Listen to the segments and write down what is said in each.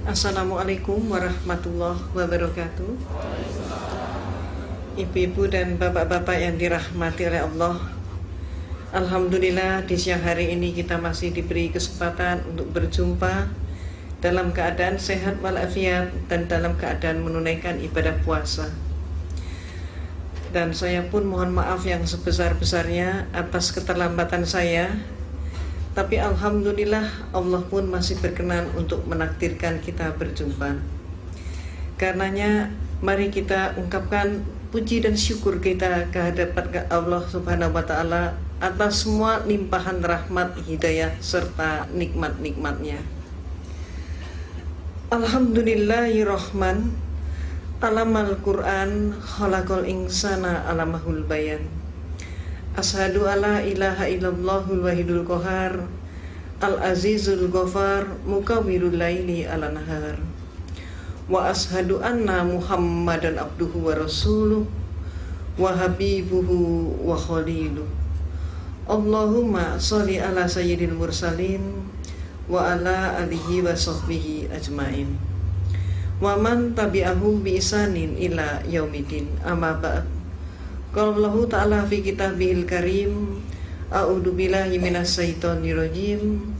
Assalamualaikum warahmatullahi wabarakatuh. Ibu-ibu dan bapak-bapak yang dirahmati oleh Allah, alhamdulillah di siang hari ini kita masih diberi kesempatan untuk berjumpa dalam keadaan sehat walafiat dan dalam keadaan menunaikan ibadah puasa. Dan saya pun mohon maaf yang sebesar-besarnya atas keterlambatan saya. Tapi alhamdulillah Allah pun masih berkenan untuk menakdirkan kita berjumpa. Karenanya mari kita ungkapkan puji dan syukur kita kehadapan Allah Subhanahu wa taala atas semua limpahan rahmat, hidayah serta nikmat-nikmatnya. Alhamdulillahirrahman, alamal Quran, khalaqal insana alamahul bayan. Ashadu alla ilaha illallahul wahidul qahar, al-azizul ghafar, mukawwirul laili ala nahar. Wa ashadu anna muhammadan abduhu wa rasuluh, wa habibuhu wa khaliluh. Allahumma sholli ala sayyidil mursalin, wa ala alihi wa sahbihi ajmain. Wa man tabi'ahum bi isanin ila yaumidin, amma ba'd. Qala Allah Ta'ala fi kitabihil karim, a'udzu billahi minas syaitonir rajim.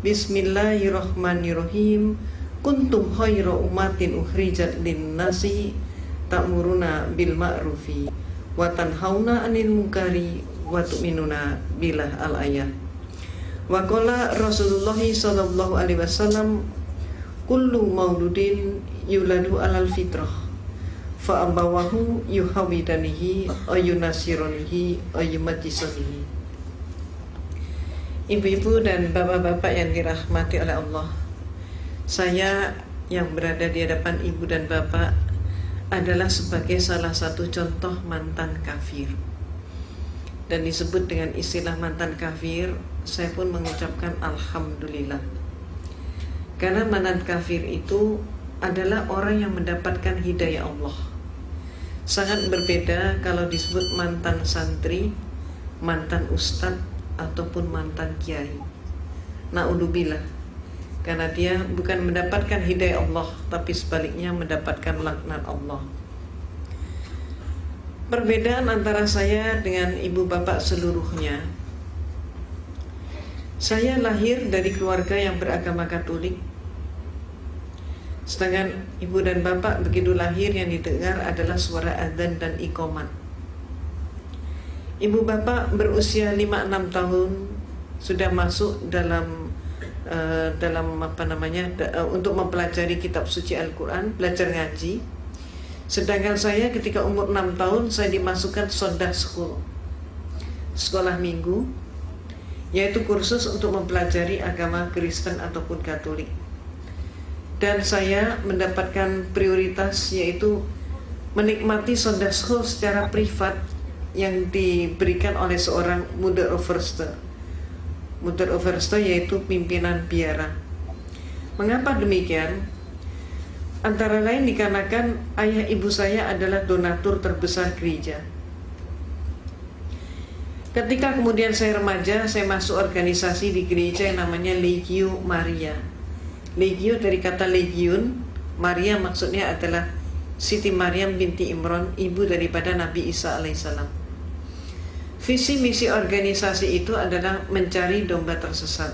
Bismillahirrahmanirrahim. Kuntum khairu ummatin ukhrijat lin-nasi ta'muruna bil ma'rufi wa tanhauna 'anil munkari wa tu'minuna billah al-ayat. Wa qala Rasulullah sallallahu alaihi wasallam, kullu mauludin yuladu 'alal fitrah fa abawahu yuhawidanihi ayunasironihi ayumajisonihi. Ibu-ibu dan bapak-bapak yang dirahmati oleh Allah, saya yang berada di hadapan ibu dan bapak adalah sebagai salah satu contoh mantan kafir. Dan disebut dengan istilah mantan kafir, saya pun mengucapkan alhamdulillah. Karena mantan kafir itu adalah orang yang mendapatkan hidayah Allah. Sangat berbeda kalau disebut mantan santri, mantan ustadz, ataupun mantan kiai. Na'udzubillah. Karena dia bukan mendapatkan hidayah Allah, tapi sebaliknya mendapatkan laknat Allah. Perbedaan antara saya dengan ibu bapak seluruhnya, saya lahir dari keluarga yang beragama Katolik. Sedangkan ibu dan bapak begitu lahir yang didengar adalah suara adzan dan iqamat. Ibu bapak berusia 5-6 tahun sudah masuk dalam untuk mempelajari kitab suci Al-Quran, belajar ngaji. Sedangkan saya ketika umur 6 tahun saya dimasukkan Sunday School, sekolah minggu, yaitu kursus untuk mempelajari agama Kristen ataupun Katolik. Dan saya mendapatkan prioritas, yaitu menikmati Sunday School secara privat yang diberikan oleh seorang Mother Overste. Mother Overste yaitu pimpinan biara. Mengapa demikian? Antara lain dikarenakan ayah ibu saya adalah donatur terbesar gereja. Ketika kemudian saya remaja, saya masuk organisasi di gereja yang namanya Legio Maria. Legio dari kata legiun, Maria maksudnya adalah Siti Maryam binti Imran, ibu daripada Nabi Isa alaihissalam. Visi misi organisasi itu adalah mencari domba tersesat.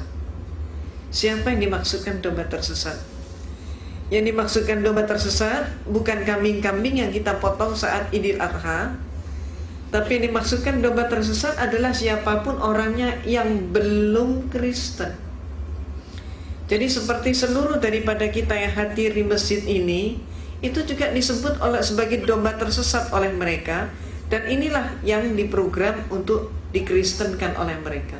Siapa yang dimaksudkan domba tersesat? Yang dimaksudkan domba tersesat bukan kambing-kambing yang kita potong saat Idul Adha, tapi yang dimaksudkan domba tersesat adalah siapapun orangnya yang belum Kristen. Jadi seperti seluruh daripada kita yang hadir di masjid ini, itu juga disebut sebagai domba tersesat oleh mereka. Dan inilah yang diprogram untuk dikristenkan oleh mereka.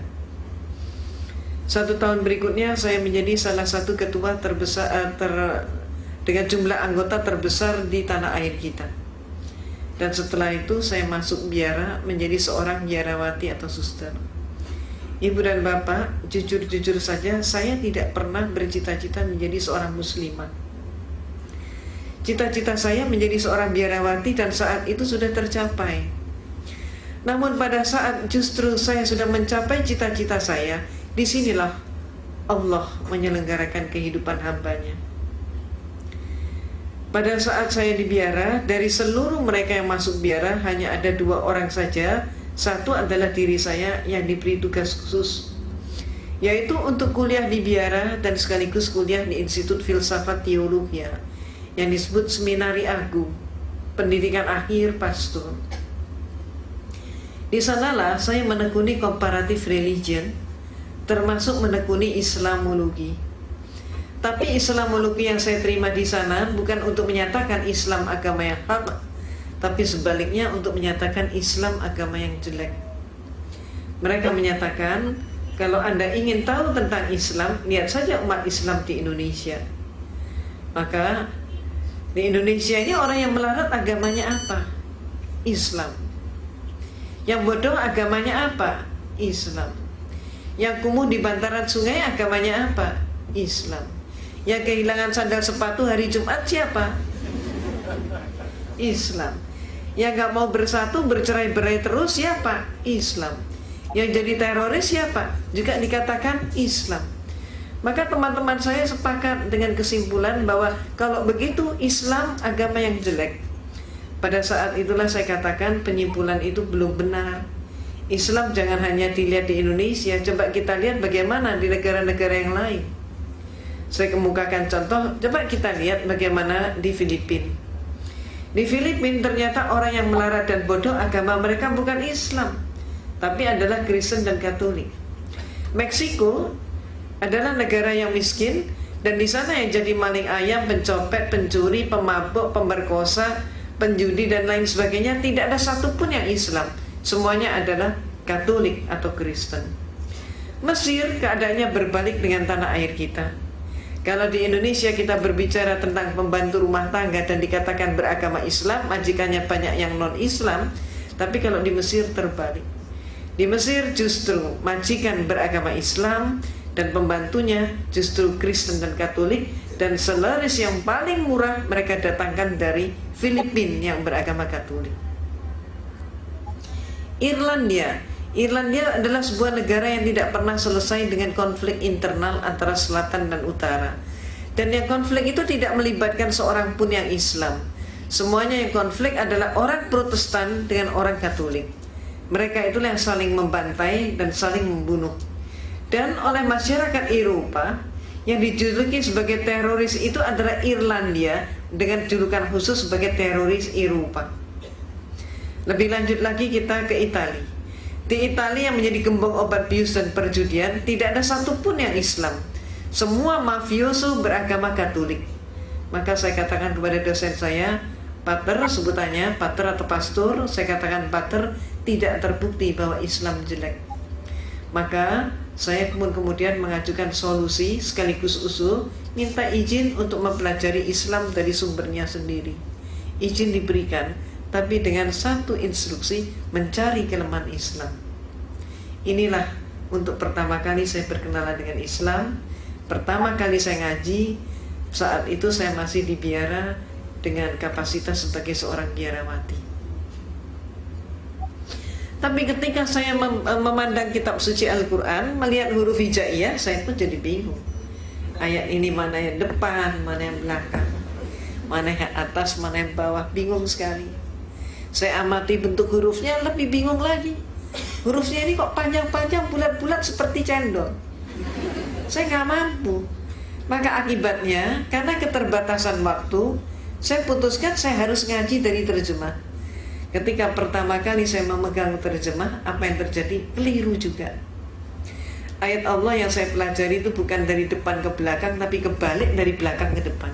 1 tahun berikutnya saya menjadi salah satu ketua terbesar dengan jumlah anggota terbesar di tanah air kita. Dan setelah itu saya masuk biara menjadi seorang biarawati atau suster. Ibu dan bapak, jujur-jujur saja saya tidak pernah bercita-cita menjadi seorang muslimah. Cita-cita saya menjadi seorang biarawati dan saat itu sudah tercapai. Namun pada saat justru saya sudah mencapai cita-cita saya, disinilah Allah menyelenggarakan kehidupan hambanya. Pada saat saya di biara, dari seluruh mereka yang masuk biara hanya ada 2 orang saja. Satu adalah diri saya yang diberi tugas khusus, yaitu untuk kuliah di biara dan sekaligus kuliah di Institut Filsafat Teologia yang disebut Seminari Agung, pendidikan akhir pastor. Di sanalah saya menekuni comparative religion, termasuk menekuni Islamologi. Tapi Islamologi yang saya terima di sana bukan untuk menyatakan Islam agama yang hak, tapi sebaliknya untuk menyatakan Islam agama yang jelek. Mereka menyatakan, kalau Anda ingin tahu tentang Islam, lihat saja umat Islam di Indonesia. Maka di Indonesia ini orang yang melarat agamanya apa? Islam. Yang bodoh agamanya apa? Islam. Yang kumuh di bantaran sungai agamanya apa? Islam. Yang kehilangan sandal sepatu hari Jumat siapa? Islam. Yang gak mau bersatu, bercerai-berai terus siapa? Islam. Yang jadi teroris siapa? Juga dikatakan Islam. Maka teman-teman saya sepakat dengan kesimpulan bahwa kalau begitu Islam agama yang jelek. Pada saat itulah saya katakan penyimpulan itu belum benar. Islam jangan hanya dilihat di Indonesia, coba kita lihat bagaimana di negara-negara yang lain. Saya kemukakan contoh, coba kita lihat bagaimana di Filipina. Di Filipina ternyata orang yang melarat dan bodoh agama mereka bukan Islam, tapi adalah Kristen dan Katolik. Meksiko adalah negara yang miskin, dan di sana yang jadi maling ayam, pencopet, pencuri, pemabuk, pemerkosa, penjudi dan lain sebagainya tidak ada satupun yang Islam. Semuanya adalah Katolik atau Kristen. Mesir keadaannya berbalik dengan tanah air kita. Kalau di Indonesia kita berbicara tentang pembantu rumah tangga dan dikatakan beragama Islam, majikannya banyak yang non-Islam. Tapi kalau di Mesir terbalik. Di Mesir justru majikan beragama Islam dan pembantunya justru Kristen dan Katolik, dan selaris yang paling murah mereka datangkan dari Filipina yang beragama Katolik. Irlandia adalah sebuah negara yang tidak pernah selesai dengan konflik internal antara selatan dan utara. Dan yang konflik itu tidak melibatkan seorang pun yang Islam. Semuanya yang konflik adalah orang Protestan dengan orang Katolik. Mereka itulah yang saling membantai dan saling membunuh. Dan oleh masyarakat Eropa, yang dijuluki sebagai teroris itu adalah Irlandia dengan julukan khusus sebagai teroris Eropa. Lebih lanjut lagi kita ke Italia. Di Italia yang menjadi gembong obat bius dan perjudian, tidak ada satupun yang Islam. Semua mafioso beragama Katolik. Maka saya katakan kepada dosen saya, Pater, sebutannya Pater atau Pastor, saya katakan Pater, tidak terbukti bahwa Islam jelek. Maka saya kemudian mengajukan solusi sekaligus usul, minta izin untuk mempelajari Islam dari sumbernya sendiri. Izin diberikan, tapi dengan satu instruksi, mencari kelemahan Islam. Inilah untuk pertama kali saya berkenalan dengan Islam. Pertama kali saya ngaji, saat itu saya masih di biara dengan kapasitas sebagai seorang biarawati. Tapi ketika saya memandang kitab suci Al-Quran, melihat huruf hijaiyah, saya pun jadi bingung. Ayat ini mana yang depan, mana yang belakang, mana yang atas, mana yang bawah, bingung sekali. Saya amati bentuk hurufnya, lebih bingung lagi. Hurufnya ini kok panjang-panjang, bulat-bulat seperti cendol. Saya nggak mampu. Maka akibatnya, karena keterbatasan waktu, saya putuskan saya harus ngaji dari terjemah. Ketika pertama kali saya memegang terjemah, apa yang terjadi? Keliru juga. Ayat Allah yang saya pelajari itu bukan dari depan ke belakang, tapi kebalik dari belakang ke depan.